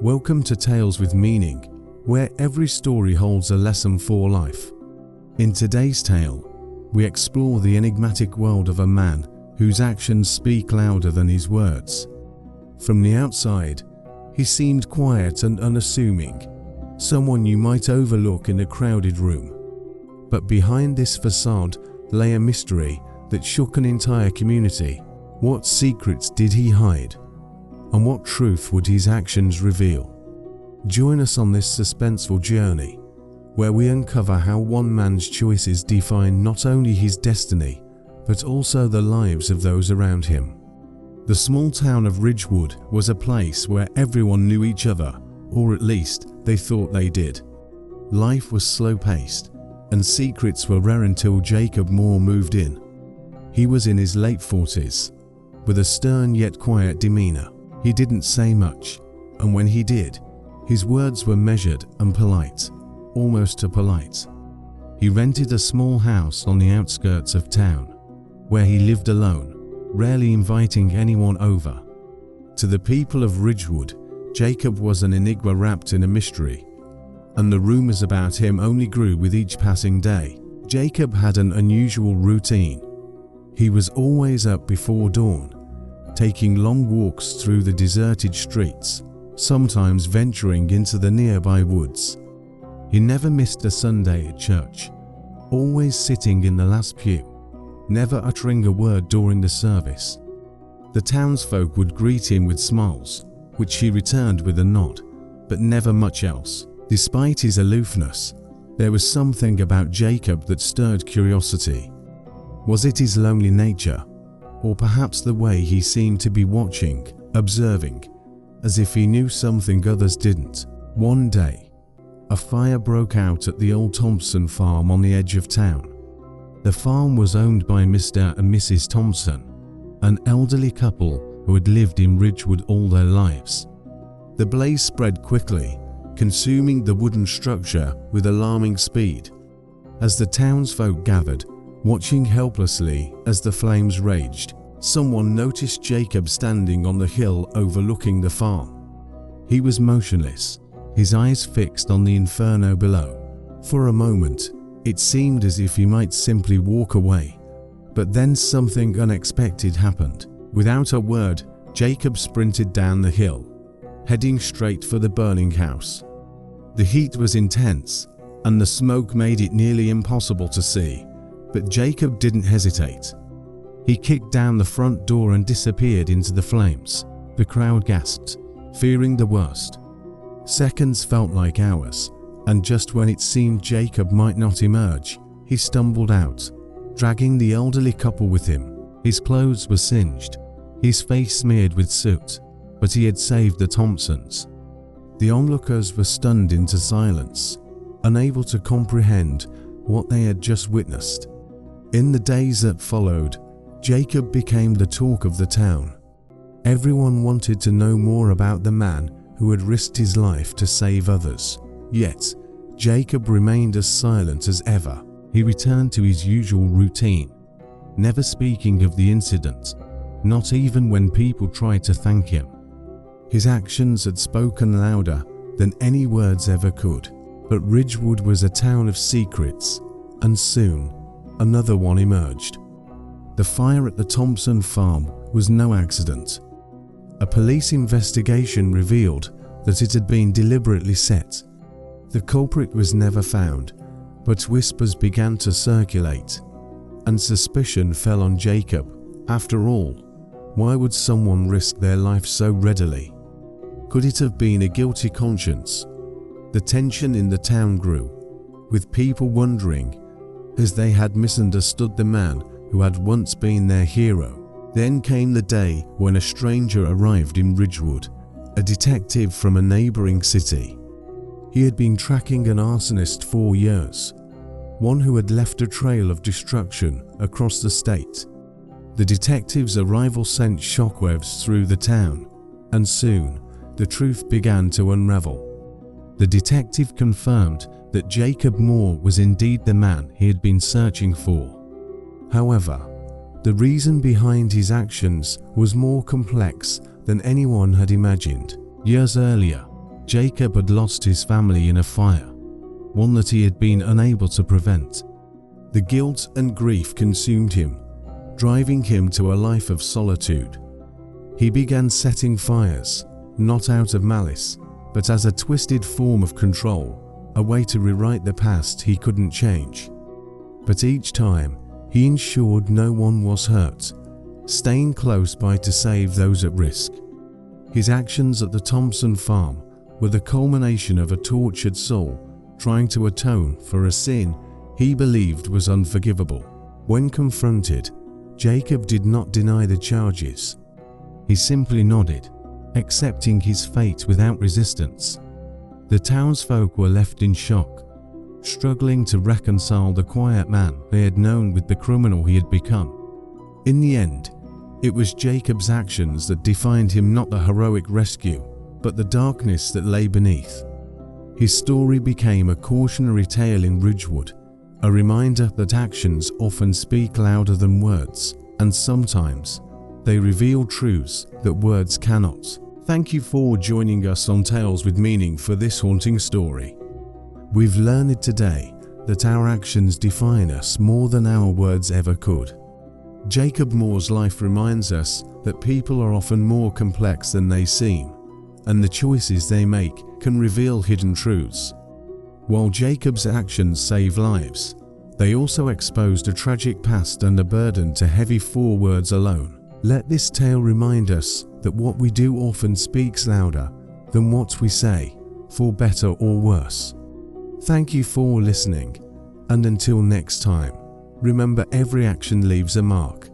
Welcome to Tales with Meaning, where every story holds a lesson for life. In today's tale, we explore the enigmatic world of a man whose actions speak louder than his words. From the outside, he seemed quiet and unassuming, someone you might overlook in a crowded room. But behind this facade lay a mystery that shook an entire community. What secrets did he hide? And what truth would his actions reveal? Join us on this suspenseful journey, where we uncover how one man's choices define not only his destiny, but also the lives of those around him. The small town of Ridgewood was a place where everyone knew each other, or at least they thought they did. Life was slow-paced, and secrets were rare until Jacob Moore moved in. He was in his late 40s, with a stern yet quiet demeanor. He didn't say much, and when he did, his words were measured and polite, almost too polite. He rented a small house on the outskirts of town, where he lived alone, rarely inviting anyone over. To the people of Ridgewood, Jacob was an enigma wrapped in a mystery, and the rumors about him only grew with each passing day. Jacob had an unusual routine. He was always up before dawn, taking long walks through the deserted streets, sometimes venturing into the nearby woods. He never missed a Sunday at church, always sitting in the last pew, never uttering a word during the service. The townsfolk would greet him with smiles, which he returned with a nod, but never much else. Despite his aloofness, there was something about Jacob that stirred curiosity. Was it his lonely nature, or perhaps the way he seemed to be watching, observing, as if he knew something others didn't? One day, a fire broke out at the old Thompson farm on the edge of town. The farm was owned by Mr. and Mrs. Thompson, an elderly couple who had lived in Ridgewood all their lives. The blaze spread quickly, consuming the wooden structure with alarming speed. As the townsfolk gathered, watching helplessly as the flames raged, someone noticed Jacob standing on the hill overlooking the farm. He was motionless, his eyes fixed on the inferno below. For a moment, it seemed as if he might simply walk away, but then something unexpected happened. Without a word, Jacob sprinted down the hill, heading straight for the burning house. The heat was intense, and the smoke made it nearly impossible to see. But Jacob didn't hesitate. He kicked down the front door and disappeared into the flames. The crowd gasped, fearing the worst. Seconds felt like hours, and just when it seemed Jacob might not emerge, he stumbled out, dragging the elderly couple with him. His clothes were singed, his face smeared with soot, but he had saved the Thompsons. The onlookers were stunned into silence, unable to comprehend what they had just witnessed. In the days that followed, Jacob became the talk of the town. Everyone wanted to know more about the man who had risked his life to save others. Yet, Jacob remained as silent as ever. He returned to his usual routine, never speaking of the incident, not even when people tried to thank him. His actions had spoken louder than any words ever could. But Ridgewood was a town of secrets, and soon, another one emerged. The fire at the Thompson farm was no accident. A police investigation revealed that it had been deliberately set. The culprit was never found, but whispers began to circulate, and suspicion fell on Jacob. After all, why would someone risk their life so readily? Could it have been a guilty conscience? The tension in the town grew, with people wondering as they had misunderstood the man who had once been their hero. Then came the day when a stranger arrived in Ridgewood, a detective from a neighboring city. He had been tracking an arsonist for years, one who had left a trail of destruction across the state. The detective's arrival sent shockwaves through the town, and soon the truth began to unravel. The detective confirmed that Jacob Moore was indeed the man he had been searching for. However, the reason behind his actions was more complex than anyone had imagined. Years earlier, Jacob had lost his family in a fire, one that he had been unable to prevent. The guilt and grief consumed him, driving him to a life of solitude. He began setting fires, not out of malice, but as a twisted form of control, a way to rewrite the past he couldn't change. But each time, he ensured no one was hurt, staying close by to save those at risk. His actions at the Thompson farm were the culmination of a tortured soul trying to atone for a sin he believed was unforgivable. When confronted, Jacob did not deny the charges. He simply nodded, accepting his fate without resistance. The townsfolk were left in shock, struggling to reconcile the quiet man they had known with the criminal he had become. In the end, it was Jacob's actions that defined him, not the heroic rescue, but the darkness that lay beneath. His story became a cautionary tale in Ridgewood, a reminder that actions often speak louder than words, and sometimes they reveal truths that words cannot. Thank you for joining us on Tales with Meaning for this haunting story. We've learned today that our actions define us more than our words ever could. Jacob Moore's life reminds us that people are often more complex than they seem, and the choices they make can reveal hidden truths. While Jacob's actions saved lives, they also exposed a tragic past and a burden to heavy 4 words alone. Let this tale remind us that what we do often speaks louder than what we say, for better or worse. Thank you for listening, and until next time, remember every action leaves a mark.